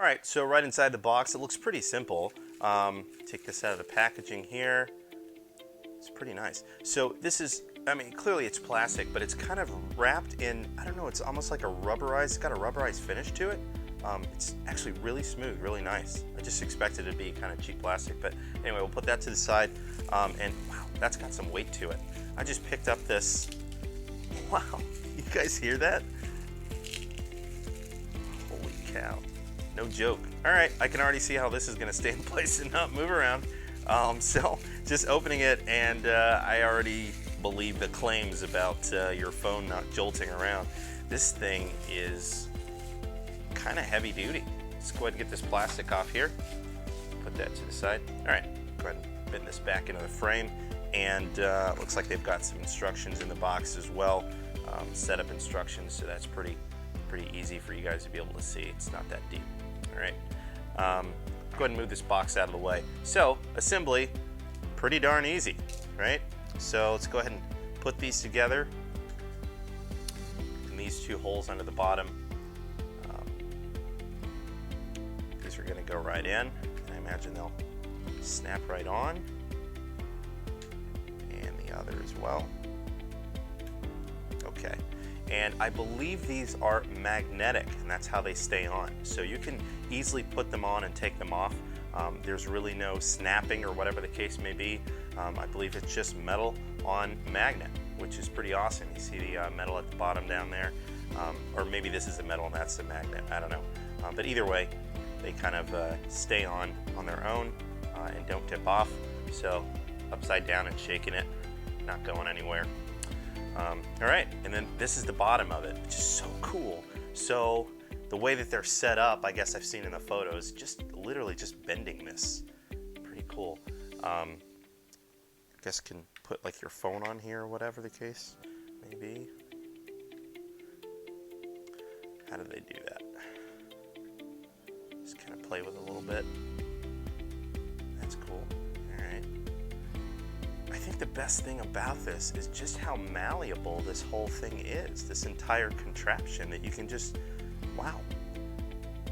Alright, so right inside the box, it looks pretty simple. Take this out of the packaging here. It's pretty nice. So this is, I mean, clearly it's plastic, but it's kind of wrapped in, I don't know, it's almost like a rubberized, it's got a rubberized finish to it. It's actually really smooth, really nice. I just expected it to be kind of cheap plastic, but anyway, we'll put that to the side. And wow, that's got some weight to it. I just picked up this, wow, you guys hear that? Holy cow, no joke. All right, I can already see how this is gonna stay in place and not move around. So just opening it, and I already believe the claims about your phone not jolting around. This thing is kind of heavy duty. Let's go ahead and get this plastic off here. Put that to the side. All right, go ahead and bend this back into the frame. And looks like they've got some instructions in the box as well. Setup instructions, so that's pretty easy for you guys to be able to see. It's not that deep. All right. Go ahead and move this box out of the way. So, assembly, pretty darn easy, right? So let's go ahead and put these together. And these two holes under the bottom, these are gonna go right in. And I imagine they'll snap right on. And the other as well. Okay. And I believe these are magnetic, and that's how they stay on. So you can easily put them on and take them off. There's really no snapping or whatever the case may be. I believe it's just metal on magnet, which is pretty awesome. You see the metal at the bottom down there, or maybe this is a metal and that's the magnet, I don't know. But either way, they kind of stay on their own and don't tip off. So upside down and shaking it, not going anywhere. All right, and then this is the bottom of it, which is so cool. So the way that they're set up, I guess I've seen in the photos, just literally just bending this. Pretty cool. I guess can put like your phone on here or whatever the case may be. How do they do that? Just kind of play with it a little bit. That's cool. All right. I think the best thing about this is just how malleable this whole thing is. This entire contraption that you can just, wow,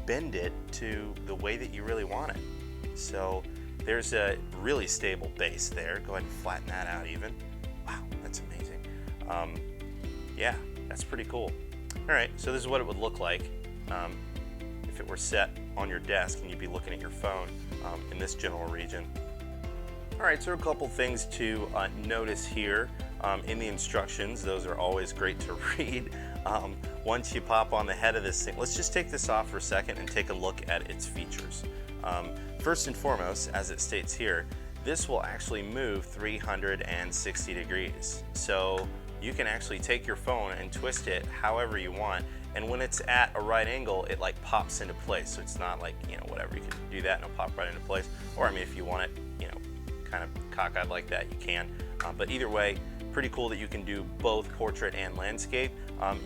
bend it to the way that you really want it. So there's a really stable base there. Go ahead and flatten that out even. Wow, that's amazing. Yeah, that's pretty cool. All right, so this is what it would look like if it were set on your desk and you'd be looking at your phone in this general region. All right, so a couple things to notice here in the instructions. Those are always great to read. Once you pop on the head of this thing, let's just take this off for a second and take a look at its features. First and foremost, as it states here, this will actually move 360 degrees. So you can actually take your phone and twist it however you want. And when it's at a right angle, it like pops into place. So it's not like, you know, whatever, you can do that and it'll pop right into place. Or I mean, if you want it, you know, kind of cockeyed like that, you can. But either way, pretty cool that you can do both portrait and landscape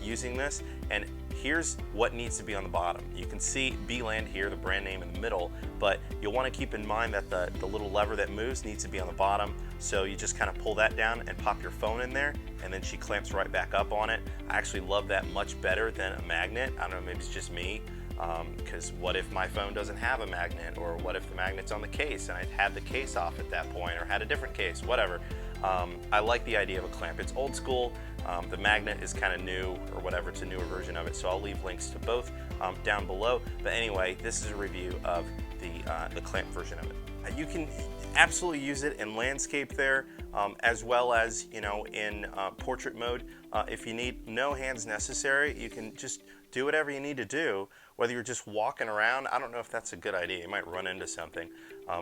using this. And here's what needs to be on the bottom. You can see Beeland here, the brand name in the middle, but you'll want to keep in mind that the little lever that moves needs to be on the bottom. So you just kind of pull that down and pop your phone in there, and then she clamps right back up on it. I actually love that much better than a magnet. I don't know, maybe it's just me. Because what if my phone doesn't have a magnet, or what if the magnet's on the case and I had the case off at that point, or had a different case, whatever. I like the idea of a clamp. It's old school. The magnet is kind of new, or whatever, it's a newer version of it, so I'll leave links to both down below. But anyway, this is a review of the clamp version of it. You can absolutely use it in landscape there, as well as, you know, in portrait mode. If you need, no hands necessary. You can just do whatever you need to do, whether you're just walking around. I don't know if that's a good idea. You might run into something,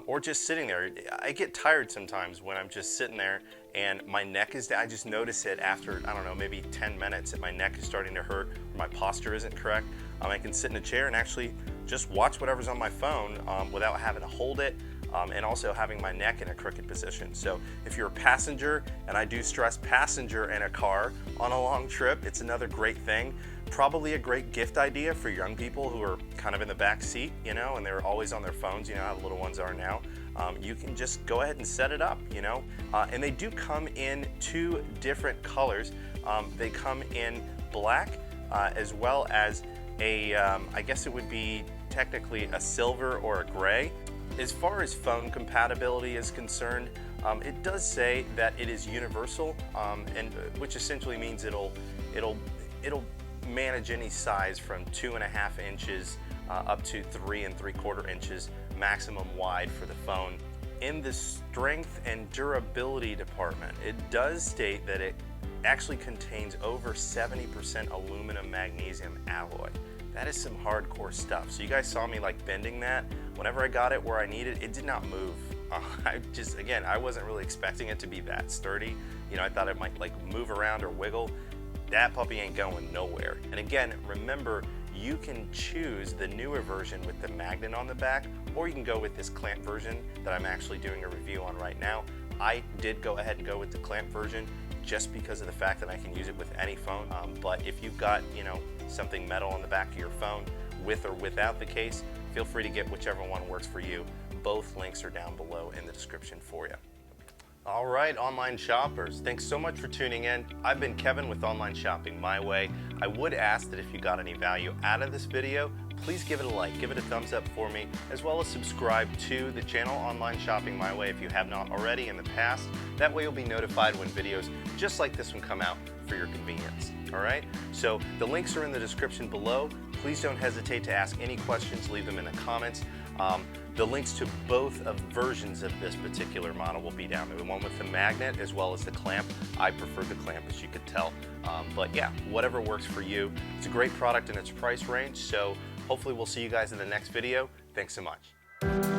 or just sitting there. I get tired sometimes when I'm just sitting there and my neck is down. I just notice it after, I don't know, maybe 10 minutes that my neck is starting to hurt, or my posture isn't correct. I can sit in a chair and actually just watch whatever's on my phone without having to hold it. And also having my neck in a crooked position. So if you're a passenger, and I do stress passenger in a car on a long trip, it's another great thing. Probably a great gift idea for young people who are kind of in the back seat, you know, and they're always on their phones, you know how the little ones are now. You can just go ahead and set it up, you know. And they do come in 2 different colors. They come in black as well as I guess it would be technically a silver or a gray. As far as phone compatibility is concerned, it does say that it is universal, and which essentially means it'll manage any size from 2.5 inches up to 3 3/4 inches maximum wide for the phone. In the strength and durability department, it does state that it actually contains over 70% aluminum magnesium alloy. That is some hardcore stuff. So you guys saw me like bending that. Whenever I got it where I needed, it did not move. I wasn't really expecting it to be that sturdy. You know, I thought it might like move around or wiggle. That puppy ain't going nowhere. And again, remember, you can choose the newer version with the magnet on the back, or you can go with this clamp version that I'm actually doing a review on right now. I did go ahead and go with the clamp version just because of the fact that I can use it with any phone. But if you've got, you know, something metal on the back of your phone with or without the case, feel free to get whichever one works for you. Both links are down below in the description for you. All right, online shoppers, thanks so much for tuning in. I've been Kevin with Online Shopping My Way. I would ask that if you got any value out of this video, please give it a like, give it a thumbs up for me, as well as subscribe to the channel Online Shopping My Way if you have not already in the past. That way you'll be notified when videos just like this one come out for your convenience. All right, so the links are in the description below. Please don't hesitate to ask any questions, leave them in the comments. The links to both of versions of this particular model will be down there. The one with the magnet as well as the clamp. I prefer the clamp, as you could tell. But yeah, whatever works for you. It's a great product in its price range, so hopefully we'll see you guys in the next video. Thanks so much.